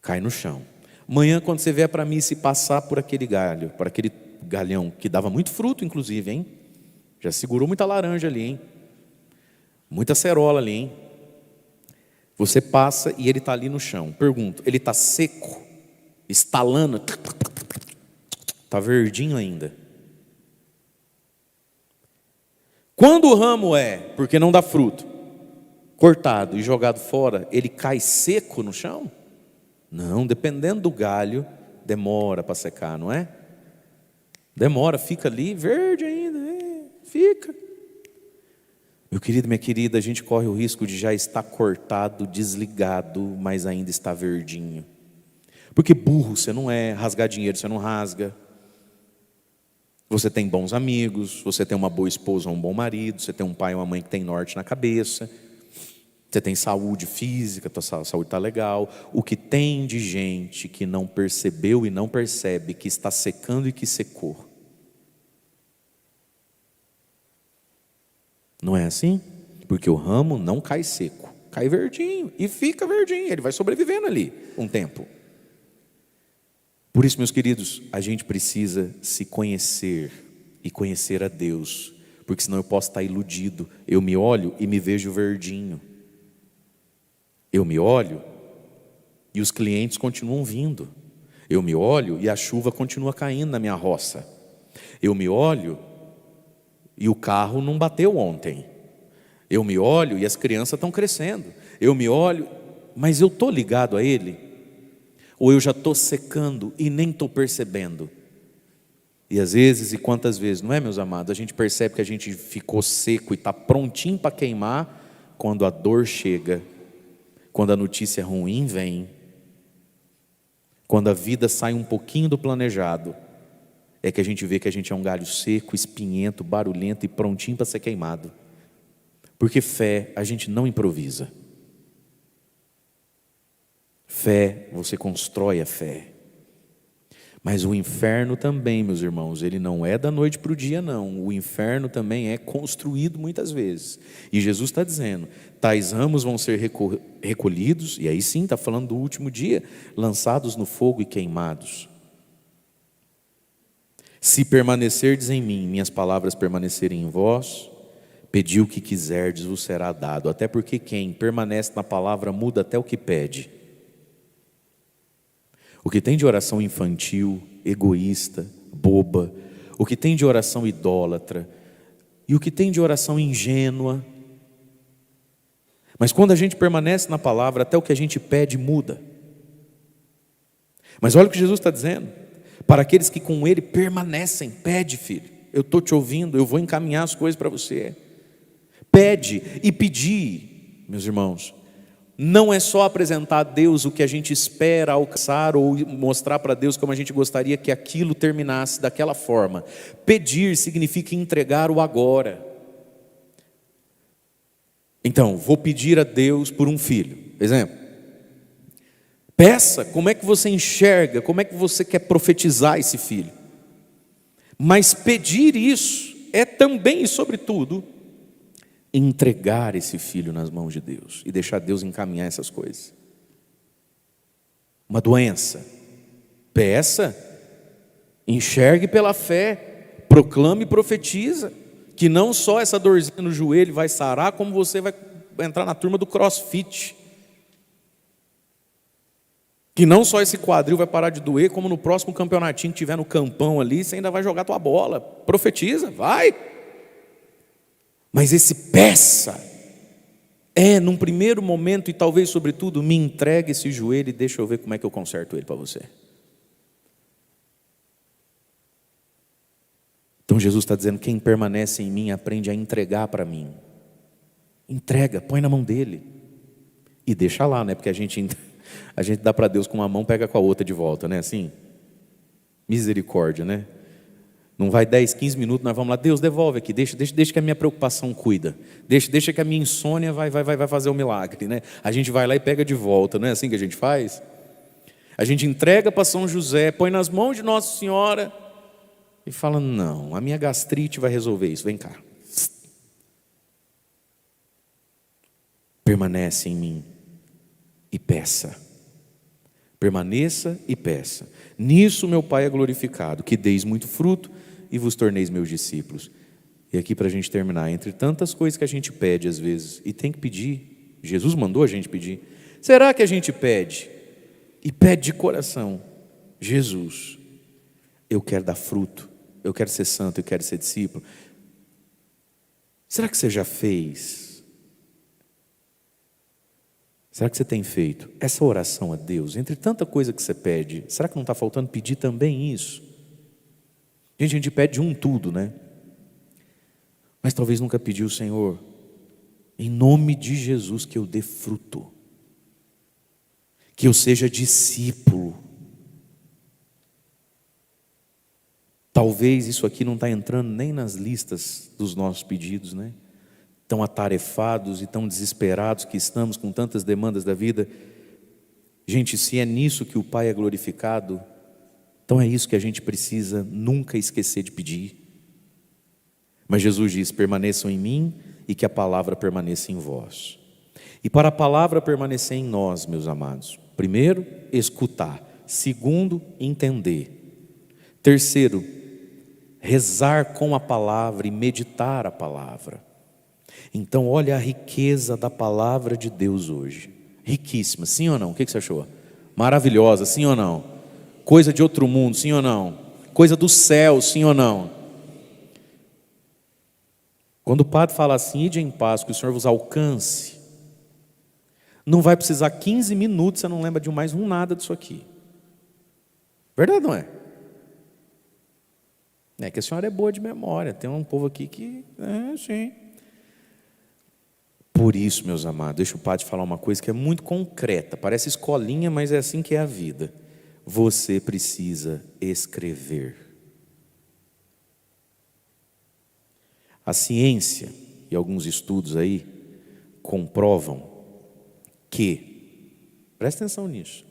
cai no chão. Amanhã, quando você vier para a missa e passar por aquele galho, por aquele galhão que dava muito fruto, inclusive, hein? Já segurou muita laranja ali, hein? Muita cerola ali, hein? Você passa e ele está ali no chão. Pergunto, ele está seco? Estalando? Está verdinho ainda? Quando o ramo porque não dá fruto, cortado e jogado fora, ele cai seco no chão? Não, dependendo do galho, demora para secar, não é? Demora, fica ali verde ainda, fica. Meu querido, minha querida, a gente corre o risco de já estar cortado, desligado, mas ainda está verdinho. Porque burro você não é, rasgar dinheiro você não rasga. Você tem bons amigos, você tem uma boa esposa ou um bom marido, você tem um pai ou uma mãe que tem norte na cabeça, você tem saúde física, tua saúde está legal. O que tem de gente que não percebeu e não percebe que está secando e que secou. Não é assim? Porque o ramo não cai seco, cai verdinho e fica verdinho, ele vai sobrevivendo ali um tempo. Por isso, meus queridos, a gente precisa se conhecer e conhecer a Deus, porque senão eu posso estar iludido. Eu me olho e me vejo verdinho. Eu me olho e os clientes continuam vindo. Eu me olho e a chuva continua caindo na minha roça. Eu me olho e o carro não bateu ontem. Eu me olho e as crianças estão crescendo. Eu me olho, mas eu estou ligado a Ele? Ou eu já estou secando e nem estou percebendo? E às vezes, e quantas vezes, não é, meus amados? A gente percebe que a gente ficou seco e está prontinho para queimar quando a dor chega, quando a notícia ruim vem, quando a vida sai um pouquinho do planejado, é que a gente vê que a gente é um galho seco, espinhento, barulhento e prontinho para ser queimado. Porque fé, a gente não improvisa. Fé, você constrói a fé. Mas o inferno também, meus irmãos, ele não é da noite para o dia, não. O inferno também é construído muitas vezes. E Jesus está dizendo, tais ramos vão ser recolhidos, e aí sim está falando do último dia, lançados no fogo e queimados. Se permanecerdes em mim, minhas palavras permanecerem em vós, pedi o que quiserdes, vos será dado. Até porque quem permanece na palavra muda até o que pede. O que tem de oração infantil, egoísta, boba, o que tem de oração idólatra, e o que tem de oração ingênua. Mas quando a gente permanece na palavra, até o que a gente pede muda. Mas olha o que Jesus está dizendo, para aqueles que com Ele permanecem, pede, filho, eu estou te ouvindo, eu vou encaminhar as coisas para você. Pede e pedir, meus irmãos, não é só apresentar a Deus o que a gente espera alcançar ou mostrar para Deus como a gente gostaria que aquilo terminasse daquela forma. Pedir significa entregar o agora. Então, vou pedir a Deus por um filho, exemplo. Peça como é que você enxerga, como é que você quer profetizar esse filho. Mas pedir isso é também e sobretudo entregar esse filho nas mãos de Deus e deixar Deus encaminhar essas coisas. Uma doença, peça, enxergue pela fé, proclame e profetiza, que não só essa dorzinha no joelho vai sarar, como você vai entrar na turma do CrossFit. Que não só esse quadril vai parar de doer, como no próximo campeonatinho que tiver no campão ali, você ainda vai jogar tua bola. Profetiza, vai. Mas esse peça num primeiro momento, e talvez sobretudo, me entregue esse joelho e deixa eu ver como é que eu conserto ele para você. Então Jesus está dizendo, quem permanece em mim aprende a entregar para mim. Entrega, põe na mão dele. E deixa lá, né? Porque a gente dá para Deus com uma mão, pega com a outra de volta, né? Assim, misericórdia, né? Não vai 10, 15 minutos, nós vamos lá, Deus, devolve aqui, deixa que a minha preocupação cuida, deixa que a minha insônia vai fazer o milagre, né? A gente vai lá e pega de volta, não é assim que a gente faz? A gente entrega para São José, põe nas mãos de Nossa Senhora e fala, não, a minha gastrite vai resolver isso, vem cá. Permanece em mim e peça. Permaneça e peça. Nisso meu Pai é glorificado, que deis muito fruto e vos torneis meus discípulos. E aqui para a gente terminar, entre tantas coisas que a gente pede às vezes, e tem que pedir, Jesus mandou a gente pedir, será que a gente pede? E pede de coração, Jesus, eu quero dar fruto, eu quero ser santo, eu quero ser discípulo. Será que você já fez? Será que você tem feito essa oração a Deus? Entre tanta coisa que você pede, será que não está faltando pedir também isso? A gente pede tudo, né? Mas talvez nunca pediu, Senhor, Em nome de Jesus, que eu dê fruto, que eu seja discípulo. Talvez isso aqui não está entrando nem nas listas dos nossos pedidos, né? Tão atarefados e tão desesperados que estamos com tantas demandas da vida. Gente, se é nisso que o Pai é glorificado, então é isso que a gente precisa nunca esquecer de pedir. Mas Jesus diz: permaneçam em mim e que a palavra permaneça em vós. E para a palavra permanecer em nós, meus amados, primeiro, escutar. Segundo, entender. Terceiro, rezar com a palavra e meditar a palavra. Então olha a riqueza da palavra de Deus hoje. Riquíssima, sim ou não? O que você achou? Maravilhosa, sim ou não? Coisa de outro mundo, sim ou não? Coisa do céu, sim ou não? Quando o padre fala assim: ide em paz, que o Senhor vos alcance, não vai precisar 15 minutos, você não lembra de mais um nada disso aqui. Verdade, não é? É que a senhora é boa de memória. Tem um povo aqui que... sim. Por isso, meus amados, deixa o padre falar uma coisa que é muito concreta. Parece escolinha, mas é assim que é a vida. Você precisa escrever. A ciência e alguns estudos aí comprovam que, presta atenção nisso,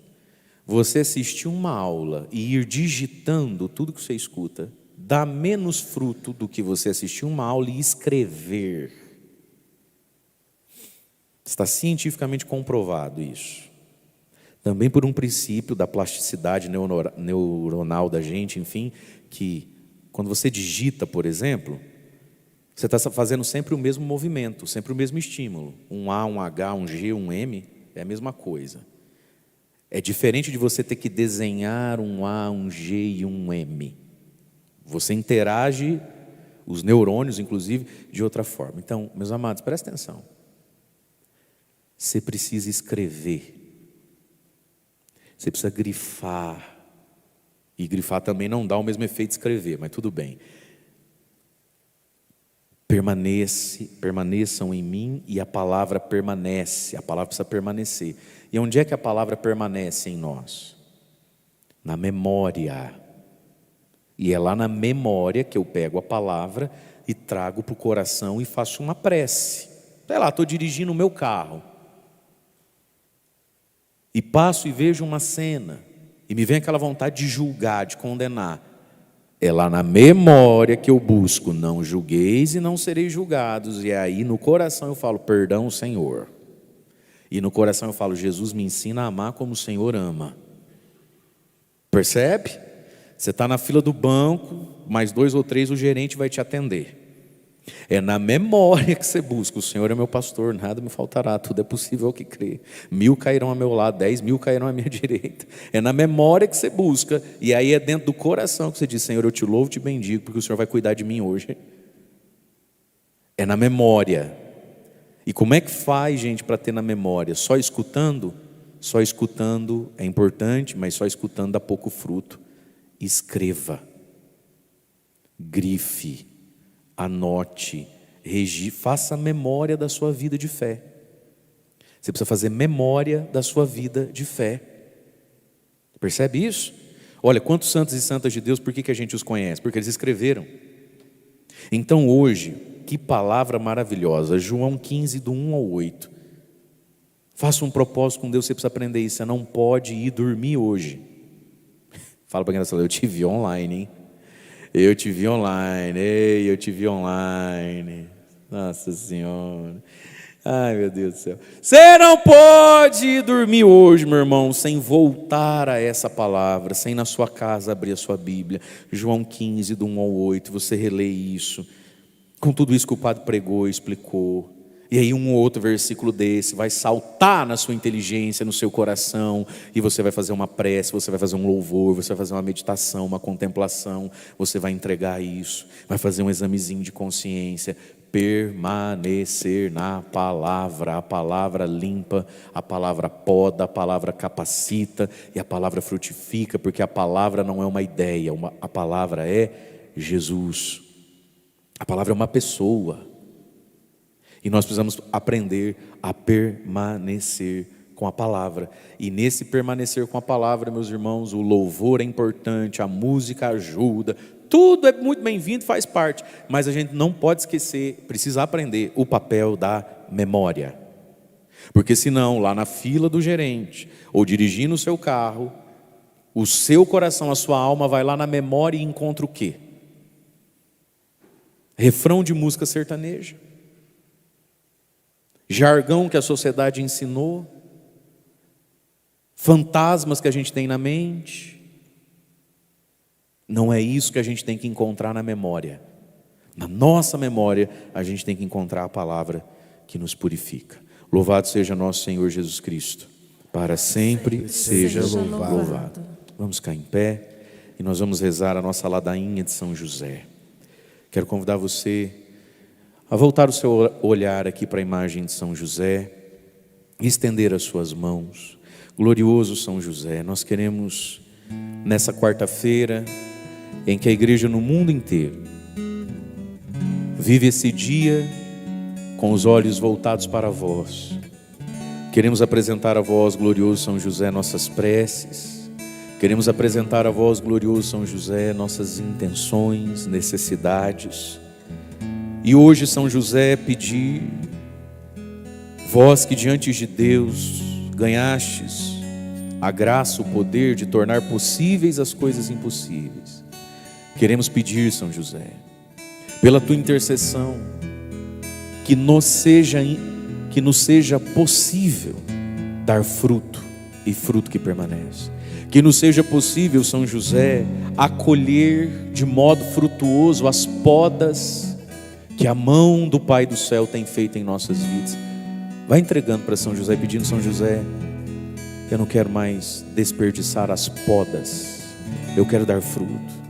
você assistir uma aula e ir digitando tudo que você escuta dá menos fruto do que você assistir uma aula e escrever. Está cientificamente comprovado isso. Também por um princípio da plasticidade neuronal da gente, enfim, que quando você digita, por exemplo, você está fazendo sempre o mesmo movimento, sempre o mesmo estímulo. Um A, um H, um G, um M, é a mesma coisa. É diferente de você ter que desenhar um A, um G e um M. Você interage, os neurônios, inclusive, de outra forma. Então, meus amados, presta atenção. Você precisa escrever. Você precisa grifar. E grifar também não dá o mesmo efeito de escrever, mas tudo bem. Permaneçam em mim e a palavra permanece. A palavra precisa permanecer. E onde é que a palavra permanece em nós? Na memória. E é lá na memória que eu pego a palavra e trago para o coração e faço uma prece. Sei lá, estou dirigindo o meu carro e passo e vejo uma cena e me vem aquela vontade de julgar, de condenar. É lá na memória que eu busco: não julgueis e não sereis julgados. E aí no coração eu falo: perdão, Senhor. E no coração eu falo: Jesus, me ensina a amar como o Senhor ama. Percebe? Você está na fila do banco, mais 2 ou 3, o gerente vai te atender. É na memória que você busca: o Senhor é meu pastor, nada me faltará, tudo é possível ao que crê. 1000 cairão ao meu lado, 10.000 cairão à minha direita. É na memória que você busca, e aí é dentro do coração que você diz: Senhor, eu te louvo, te bendigo, porque o Senhor vai cuidar de mim hoje. É na memória. E como é que faz, gente, para ter na memória? Só escutando? Só escutando é importante, mas só escutando dá pouco fruto. Escreva, grife, anote, faça memória da sua vida de fé. Você precisa fazer memória da sua vida de fé. Percebe isso? Olha, quantos santos e santas de Deus, por que a gente os conhece? Porque eles escreveram. Então hoje, que palavra maravilhosa, João 15, do 1 ao 8. Faça um propósito com Deus, você precisa aprender isso. Você não pode ir dormir hoje. Fala para quem está falando: eu te vi online, hein? Eu te vi online, ei, eu te vi online. Nossa Senhora. Ai, meu Deus do céu. Você não pode dormir hoje, meu irmão, sem voltar a essa palavra, sem na sua casa abrir a sua Bíblia. João 15, do 1 ao 8, você relê isso. Com tudo isso que o padre pregou e explicou. E aí um ou outro versículo desse vai saltar na sua inteligência, no seu coração, e você vai fazer uma prece, você vai fazer um louvor, você vai fazer uma meditação, uma contemplação, você vai entregar isso, vai fazer um examezinho de consciência. Permanecer na palavra. A palavra limpa, a palavra poda, a palavra capacita e a palavra frutifica, porque a palavra não é uma ideia, a palavra é Jesus. A palavra é uma pessoa. E nós precisamos aprender a permanecer com a palavra. E nesse permanecer com a palavra, meus irmãos, o louvor é importante, a música ajuda, tudo é muito bem-vindo, faz parte. Mas a gente não pode esquecer, precisa aprender o papel da memória. Porque senão, lá na fila do gerente, ou dirigindo o seu carro, o seu coração, a sua alma vai lá na memória e encontra o quê? Refrão de música sertaneja, jargão que a sociedade ensinou, fantasmas que a gente tem na mente. Não é isso que a gente tem que encontrar na memória. Na nossa memória, a gente tem que encontrar a palavra que nos purifica. Louvado seja nosso Senhor Jesus Cristo, para sempre seja louvado. Vamos ficar em pé e nós vamos rezar a nossa ladainha de São José. Quero convidar você a voltar o seu olhar aqui para a imagem de São José e estender as suas mãos. Glorioso São José, nós queremos, nessa quarta-feira, em que a igreja no mundo inteiro vive esse dia com os olhos voltados para vós, queremos apresentar a vós, glorioso São José, nossas preces. Queremos apresentar a vós, glorioso São José, nossas intenções, necessidades. E hoje, São José, pedir, vós que diante de Deus ganhastes a graça, o poder de tornar possíveis as coisas impossíveis, queremos pedir, São José, pela tua intercessão, que nos seja possível dar fruto, e fruto que permanece. Que nos seja possível, São José, acolher de modo frutuoso as podas que a mão do Pai do céu tem feito em nossas vidas. Vai entregando para São José, pedindo: São José, eu não quero mais desperdiçar as podas, eu quero dar fruto.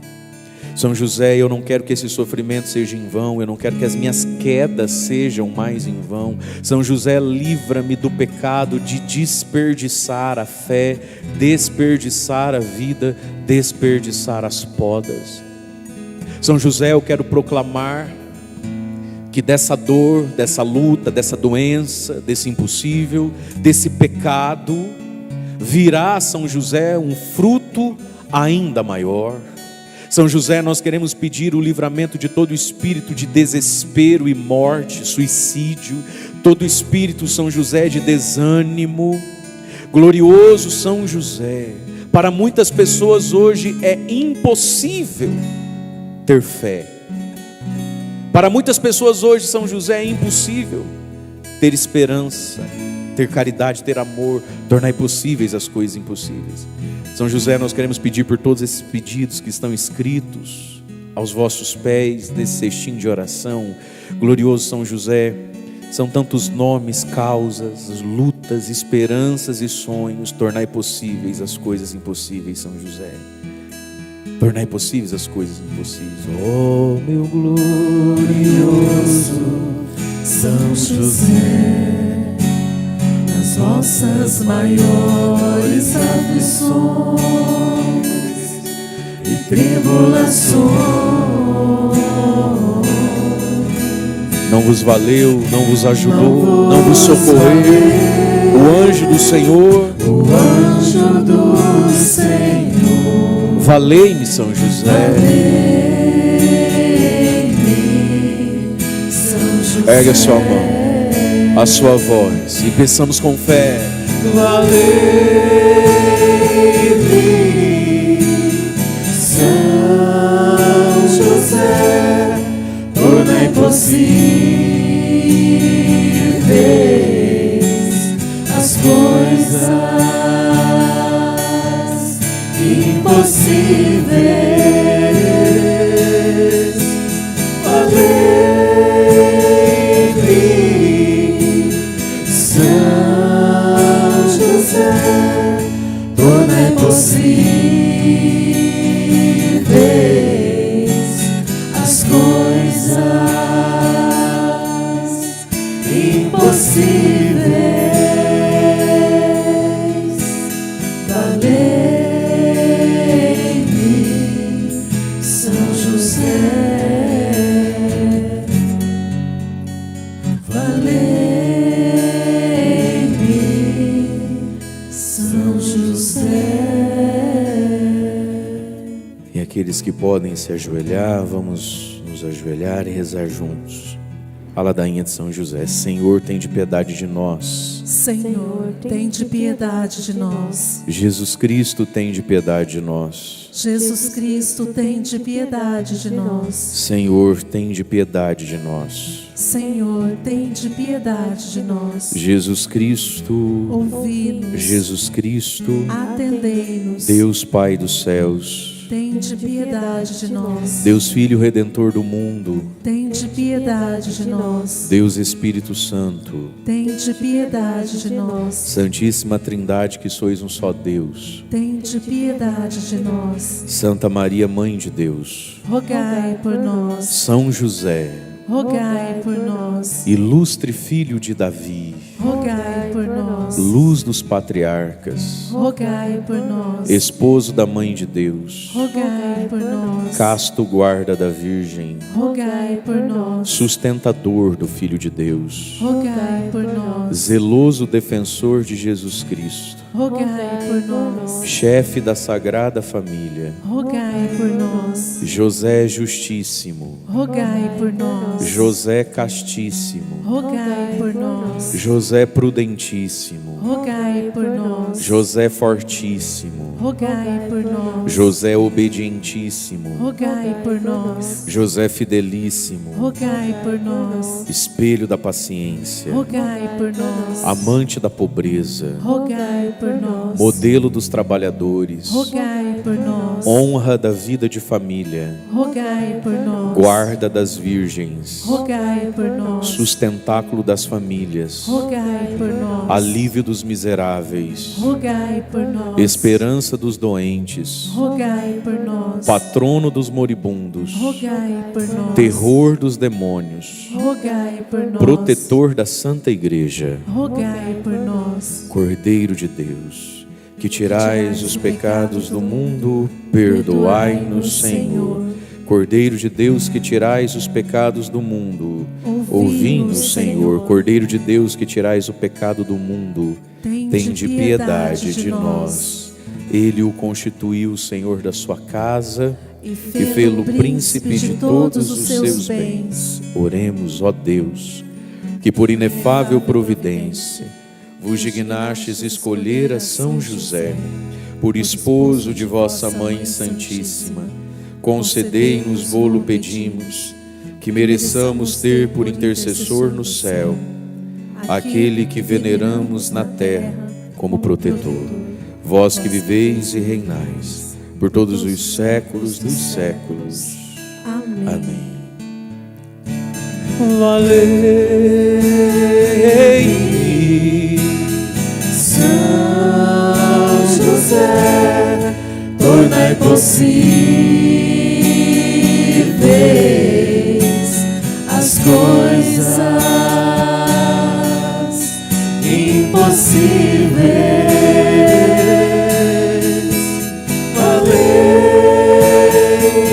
São José, eu não quero que esse sofrimento seja em vão, eu não quero que as minhas quedas sejam mais em vão. São José, livra-me do pecado de desperdiçar a fé, desperdiçar a vida, desperdiçar as podas. São José, eu quero proclamar que dessa dor, dessa luta, dessa doença, desse impossível, desse pecado, virá, São José, um fruto ainda maior. São José, nós queremos pedir o livramento de todo espírito de desespero e morte, suicídio, todo espírito, São José, de desânimo. Glorioso São José, para muitas pessoas hoje é impossível ter fé. Para muitas pessoas hoje, São José, é impossível ter esperança, ter caridade, ter amor, tornar possíveis as coisas impossíveis. São José, nós queremos pedir por todos esses pedidos que estão escritos aos vossos pés, nesse cestinho de oração. Glorioso São José, são tantos nomes, causas, lutas, esperanças e sonhos. Tornai possíveis as coisas impossíveis, São José. Tornai possíveis as coisas impossíveis. Oh, meu glorioso São José, nas vossas maiores aflições e tribulações, não vos valeu, não vos ajudou, não vos socorreu o anjo do Senhor. O anjo do Senhor, valei-me, São José. valei-me, São José. Ergue a sua mão, a sua voz, e peçamos com fé. Valei-me, São José, tornai possíveis as coisas impossíveis. Valei-me, São José, tornai possíveis as coisas impossíveis. Valei-me, aqueles que podem se ajoelhar, vamos nos ajoelhar e rezar juntos. A ladainha de São José. Senhor, tende piedade de nós. Senhor, tende piedade de nós. Jesus Cristo, tende piedade de nós. Jesus Cristo, tende piedade de nós. Senhor, tende piedade de nós. Senhor, tende piedade de nós. Jesus Cristo, ouvi-nos. Jesus Cristo, atendei-nos. Deus Pai dos céus, tende piedade de nós. Deus Filho Redentor do mundo, tende piedade de nós. Deus Espírito Santo, tende piedade de nós. Santíssima Trindade, que sois um só Deus, tende piedade de nós. Santa Maria, Mãe de Deus, rogai por nós. São José, rogai por nós. Ilustre Filho de Davi, rogai por nós. Luz dos patriarcas, rogai por nós. Esposo da Mãe de Deus, rogai por nós. Casto guarda da Virgem, rogai por nós. Sustentador do Filho de Deus, rogai por nós. Zeloso defensor de Jesus Cristo, rogai por nós. Chefe da Sagrada Família, rogai por nós. José Justíssimo, rogai por nós. José Castíssimo, rogai por nós. José Prudentíssimo, rogai por nós. José Fortíssimo, rogai por nós. José Obedientíssimo, rogai por nós. José Fidelíssimo, rogai por nós. Espelho da paciência, rogai por nós. Amante da pobreza, rogai por nós. Modelo dos trabalhadores, rogai por nós. Honra da vida de família, rogai por nós. Guarda das virgens, rogai por nós. Sustentáculo das famílias, rogai por nós. Alívio dos miseráveis, rogai por nós. Esperança dos doentes, rogai por nós. Patrono dos moribundos, rogai por nós. Terror dos demônios, rogai por nós. Protetor da Santa Igreja, rogai por nós. Cordeiro de Deus, que tirais os pecados do mundo, perdoai-nos, Senhor. Cordeiro de Deus, que tirais os pecados do mundo, ouvi-nos, Senhor. Cordeiro de Deus, que tirais o pecado do mundo, tende piedade de nós. Ele o constituiu Senhor da sua casa e fê-lo príncipe de todos os seus bens. Oremos, ó Deus, que por inefável providência vos dignastes escolher a São José por esposo de vossa Mãe Santíssima. Concedei-nos, vô-lo pedimos, que mereçamos ter por intercessor no céu aquele que veneramos na terra como protetor. Vós que viveis e reinais por todos os séculos dos séculos. Amém. Amém. Valei, São José, tornai possíveis as coisas impossíveis.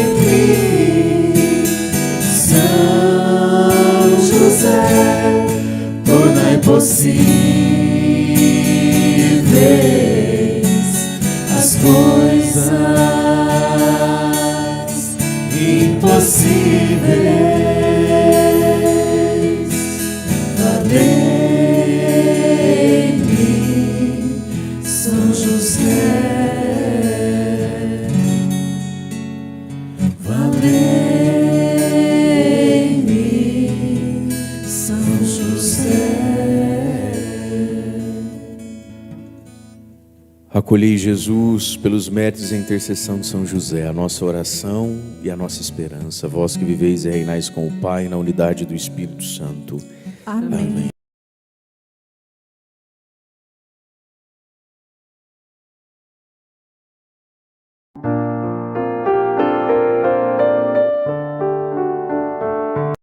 Valei-me, São José, tornai possíveis as coisas impossíveis. Valei-me, São José. Valei-me, São José. Acolhei Jesus pelos méritos e intercessão de São José, a nossa oração e a nossa esperança. Vós que viveis e reinais com o Pai na unidade do Espírito Santo. Amém.